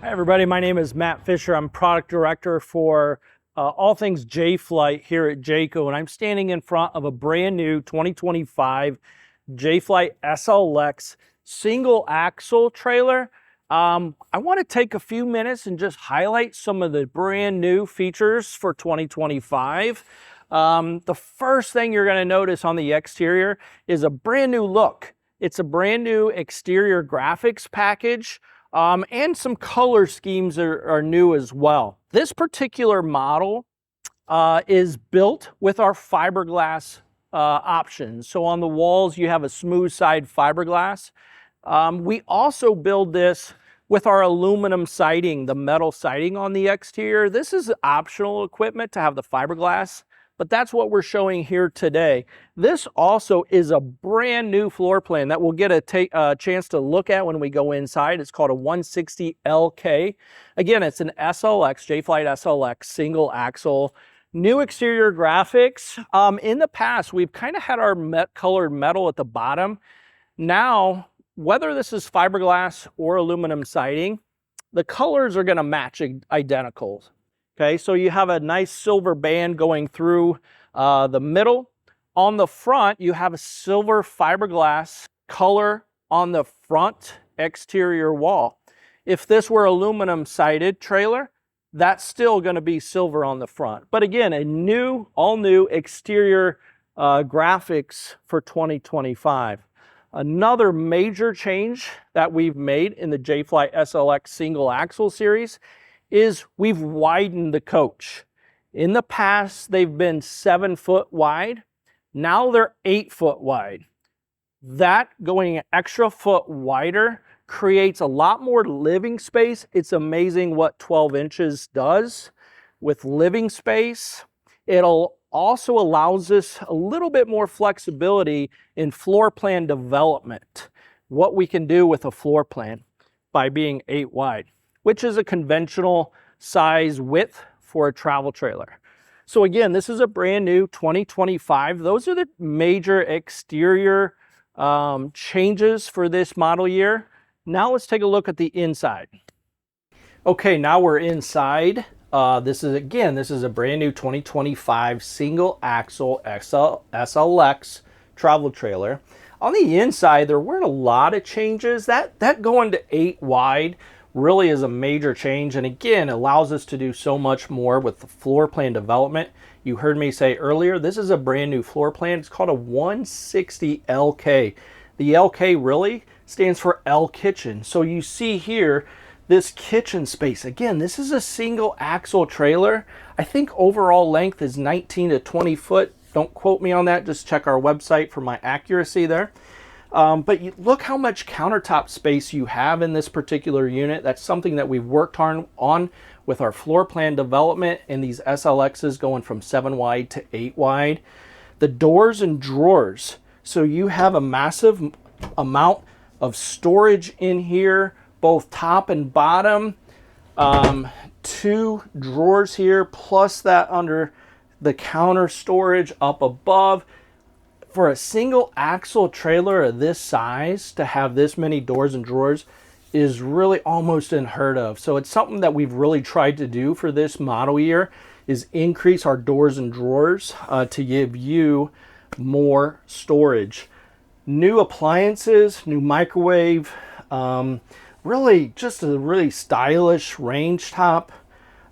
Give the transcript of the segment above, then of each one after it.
Hi everybody, my name is Matt Fisher. I'm product director for all things Jay Flight here at Jayco, and I'm standing in front of a brand new 2025 Jay Flight SLX single axle trailer. I want to take a few minutes and just highlight some of the brand new features for 2025. The first thing you're going to notice on the exterior is a brand new look. It's a brand new exterior graphics package. And some color schemes are new as well. This particular model is built with our fiberglass options. So on the walls, you have a smooth side fiberglass. We also build this with our aluminum siding, the metal siding on the exterior. This is optional equipment to have the fiberglass, but that's what we're showing here today. This also is a brand new floor plan that we'll get a chance to look at when we go inside. It's called a 160 LK. Again, it's an SLX, Jay Flight SLX single axle. New exterior graphics. In the past, we've kind of had our colored metal at the bottom. Now, whether this is fiberglass or aluminum siding, the colors are going to match identical. Okay, so you have a nice silver band going through the middle. On the front, you have a silver fiberglass color on the front exterior wall. If this were aluminum sided trailer, that's still going to be silver on the front. But again, all new exterior graphics for 2025. Another major change that we've made in the Jay Flight SLX single axle series is we've widened the coach. In the past, they've been 7 foot wide. Now they're 8 foot wide. That going an extra foot wider creates a lot more living space. It's amazing what 12 inches does with living space. It'll also allows us a little bit more flexibility in floor plan development. What we can do with a floor plan by being 8 wide, which is a conventional size width for a travel trailer. So again, this is a brand new 2025. Those are the major exterior changes for this model year. Now let's take a look at the inside. Okay, now we're inside. This is a brand new 2025 single axle SLX travel trailer. On the inside, there weren't a lot of changes. That going to 8 wide really is a major change, and again allows us to do so much more with the floor plan development. You heard me say earlier, this is a brand new floor plan. It's called a 160 LK. The LK really stands for L kitchen. So you see here this kitchen space. Again, this is a single axle trailer. I think overall length is 19 to 20 foot. Don't quote me on that, just check our website for my accuracy there. But look how much countertop space you have in this particular unit. That's something that we've worked on with our floor plan development and these SLXs going from 7 wide to 8 wide. The doors and drawers. So you have a massive amount of storage in here, both top and bottom. 2 drawers here, plus that under the counter storage up above. For a single axle trailer of this size, to have this many doors and drawers is really almost unheard of. So it's something that we've really tried to do for this model year, is increase our doors and drawers to give you more storage. New appliances, new microwave, really just a really stylish range top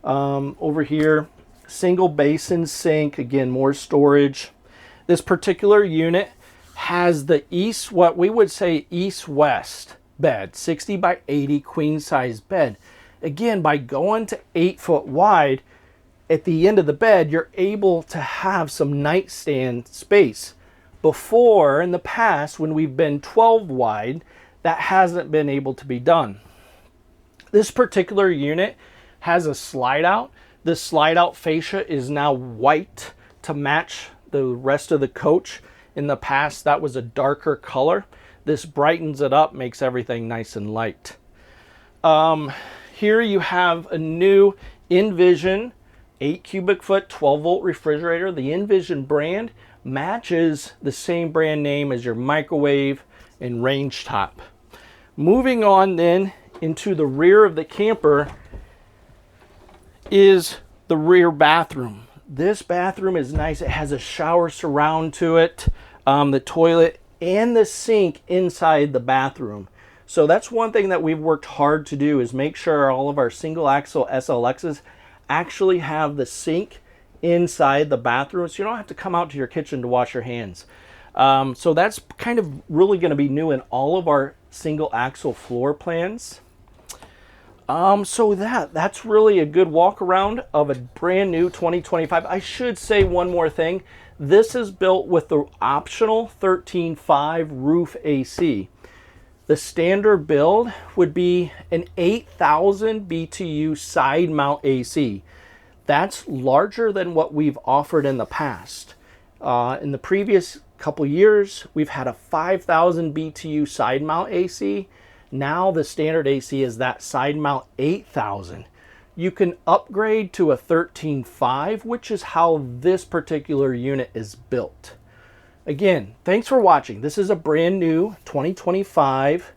over here. Single basin sink, again, more storage. This particular unit has the what we would say east-west bed, 60 by 80 queen size bed. Again, by going to 8 foot wide, at the end of the bed, you're able to have some nightstand space. Before, in the past, when we've been 12 wide, that hasn't been able to be done. This particular unit has a slide out. This slide out fascia is now white to match the rest of the coach. In the past, that was a darker color. This brightens it up, makes everything nice and light. Here you have a new Envision 8 cubic foot 12 volt refrigerator. The Envision brand matches the same brand name as your microwave and range top. Moving on then into the rear of the camper is the rear bathroom. This bathroom is nice. It has a shower surround to it, the toilet, and the sink inside the bathroom. So that's one thing that we've worked hard to do, is make sure all of our single axle SLXs actually have the sink inside the bathroom, so you don't have to come out to your kitchen to wash your hands. So that's kind of really going to be new in all of our single axle floor plans. So that's really a good walk around of a brand new 2025. I should say one more thing. This is built with the optional 13.5 roof AC. The standard build would be an 8,000 BTU side mount AC. That's larger than what we've offered in the past. In the previous couple years, we've had a 5,000 BTU side mount AC. Now the standard AC is that side mount 8,000. You can upgrade to a 13.5, which is how this particular unit is built. Again, thanks for watching. This is a brand new 2025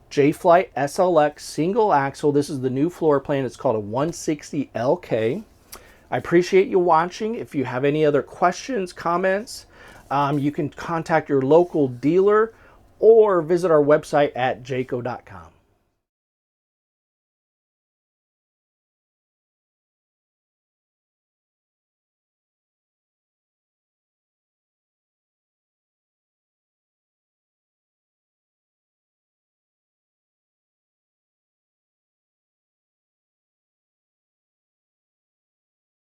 Jay Flight SLX single axle. This is the new floor plan. It's called a 160 LK. I appreciate you watching. If you have any other questions, comments, you can contact your local dealer or visit our website at jayco.com.